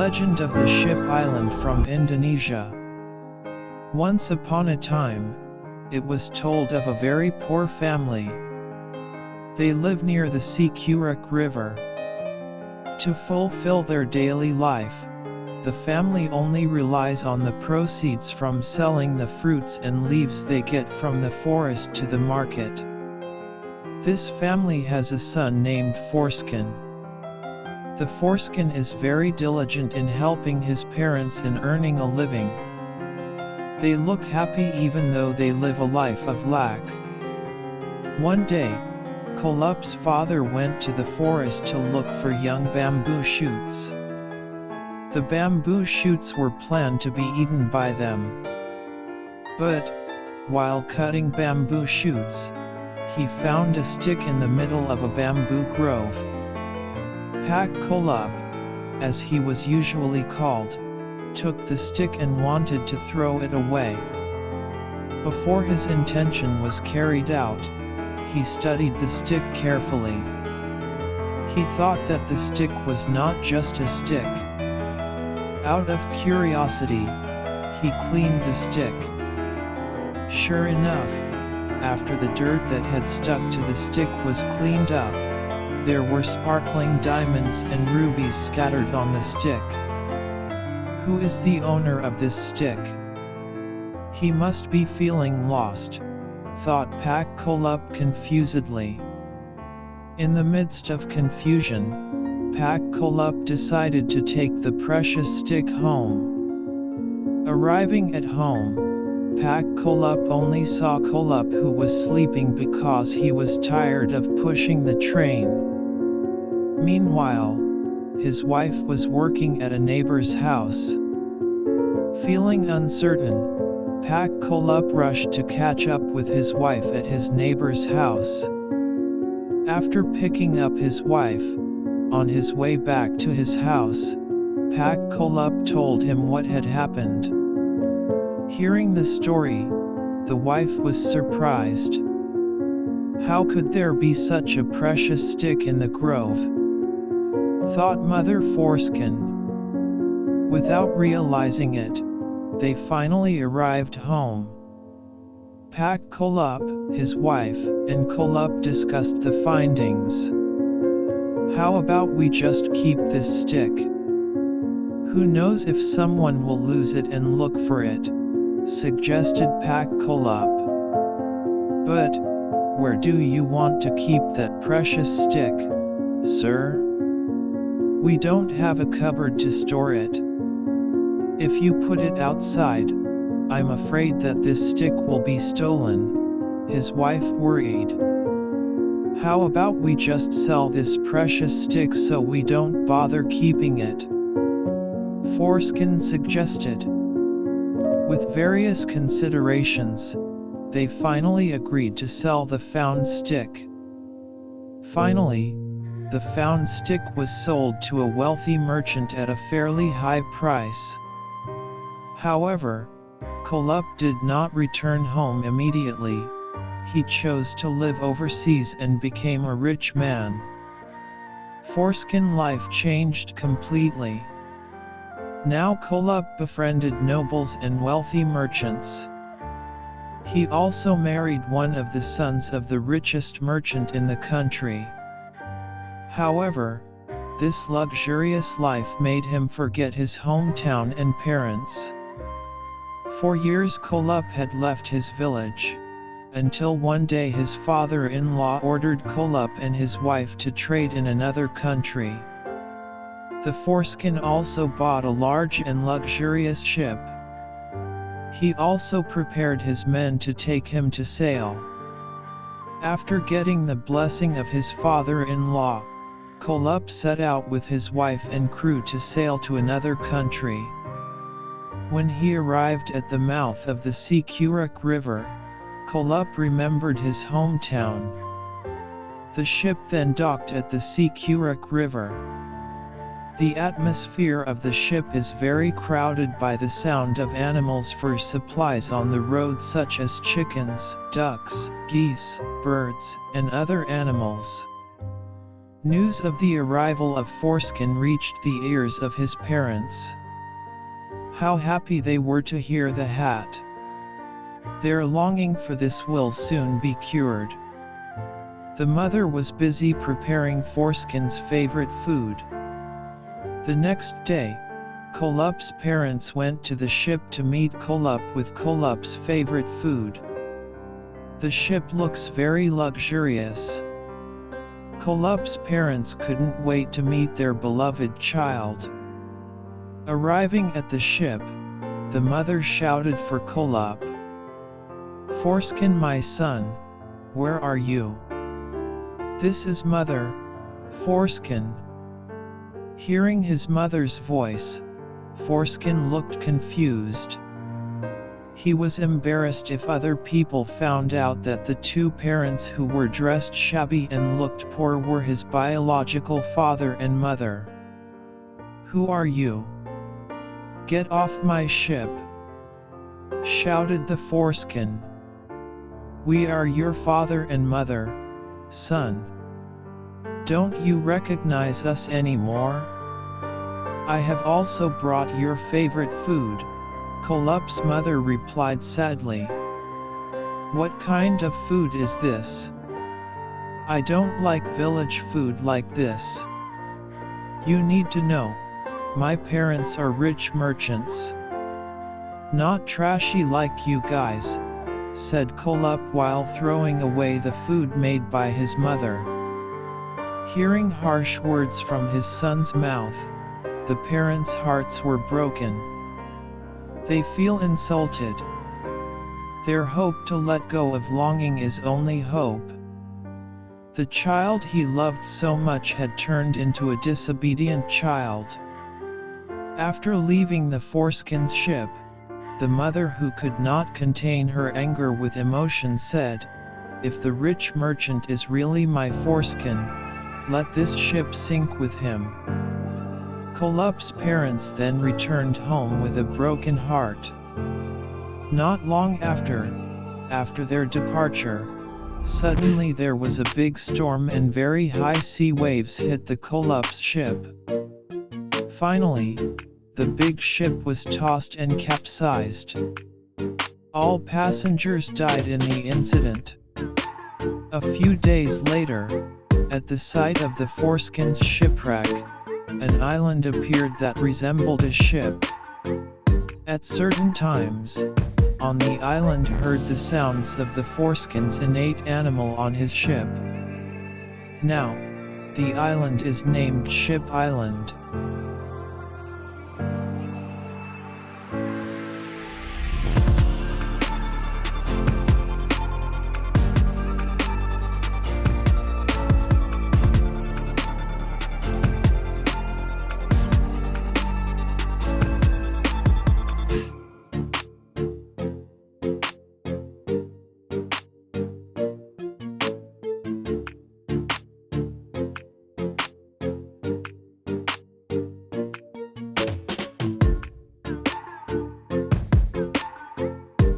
Legend of the Ship Island from Indonesia. Once upon a time, it was told of a very poor family. They live near the Sikurac River. To fulfill their daily life, the family only relies on the proceeds from selling the fruits and leaves they get from the forest to the market. This family has a son named Foreskin. The foreskin is very diligent in helping his parents in earning a living. They look happy even though they live a life of lack. One day, Kolup's father went to the forest to look for young bamboo shoots. The bamboo shoots were planned to be eaten by them. But, while cutting bamboo shoots, he found a stick in the middle of a bamboo grove. Pak Kolup, as he was usually called, took the stick and wanted to throw it away. Before his intention was carried out, he studied the stick carefully. He thought that the stick was not just a stick. Out of curiosity, he cleaned the stick. Sure enough, after the dirt that had stuck to the stick was cleaned up, there were sparkling diamonds and rubies scattered on the stick. Who is the owner of this stick? He must be feeling lost, thought Pak Kolup confusedly. In the midst of confusion, Pak Kolup decided to take the precious stick home. Arriving at home, Pak Kolup only saw Kolup, who was sleeping because he was tired of pushing the train. Meanwhile, his wife was working at a neighbor's house. Feeling uncertain, Pak Kolup rushed to catch up with his wife at his neighbor's house. After picking up his wife, on his way back to his house, Pak Kolup told him what had happened. Hearing the story, the wife was surprised. How could there be such a precious stick in the grove? Thought Mother Foreskin. Without realizing it, they finally arrived home. Pak Kolup, his wife, and Kolup discussed the findings. How about we just keep this stick? Who knows if someone will lose it and look for it, suggested Pak Kolup. But, where do you want to keep that precious stick, sir? We don't have a cupboard to store it. If you put it outside, I'm afraid that this stick will be stolen, his wife worried. How about we just sell this precious stick so we don't bother keeping it? Foreskin suggested. With various considerations, they finally agreed to sell the found stick. Finally, the found stick was sold to a wealthy merchant at a fairly high price. However, Kolup did not return home immediately. He chose to live overseas and became a rich man. Foreskin life changed completely. Now Kolup befriended nobles and wealthy merchants. He also married one of the sons of the richest merchant in the country. However, this luxurious life made him forget his hometown and parents. For years Kolup had left his village, until one day his father-in-law ordered Kolup and his wife to trade in another country. The foreskin also bought a large and luxurious ship. He also prepared his men to take him to sail. After getting the blessing of his father-in-law, Kolup set out with his wife and crew to sail to another country. When he arrived at the mouth of the Sikurac River, Kolup remembered his hometown. The ship then docked at the Sikurac River. The atmosphere of the ship is very crowded by the sound of animals for supplies on the road, such as chickens, ducks, geese, birds, and other animals. News of the arrival of Foreskin reached the ears of his parents. How happy they were to hear the hat. Their longing for this will soon be cured. The mother was busy preparing Foreskin's favorite food. The next day, Kolup's parents went to the ship to meet Kolup with Kolup's favorite food. The ship looks very luxurious. Kolup's parents couldn't wait to meet their beloved child. Arriving at the ship, the mother shouted for Kolup. "Foreskin, my son, where are you?" "This is mother, Foreskin." Hearing his mother's voice, Foreskin looked confused. He was embarrassed if other people found out that the two parents who were dressed shabby and looked poor were his biological father and mother. "Who are you? Get off my ship!" shouted the Foreskin. "We are your father and mother, son. Don't you recognize us anymore? I have also brought your favorite food," Kolup's mother replied sadly. "What kind of food is this? I don't like village food like this. You need to know, my parents are rich merchants. Not trashy like you guys," said Kolup while throwing away the food made by his mother. Hearing harsh words from his son's mouth, the parents' hearts were broken. They feel insulted. Their hope to let go of longing is only hope. The child he loved so much had turned into a disobedient child. After leaving the Foreskin's ship, the mother, who could not contain her anger with emotion, said, "If the rich merchant is really my Foreskin, let this ship sink with him." Kolup's parents then returned home with a broken heart. Not long after their departure, suddenly there was a big storm and very high sea waves hit the Kolup's ship. Finally, the big ship was tossed and capsized. All passengers died in the incident. A few days later, at the site of the Foreskin's shipwreck, an island appeared that resembled a ship. At certain times, on the island heard the sounds of the Foreskin's innate animal on his ship. Now, the island is named Ship Island.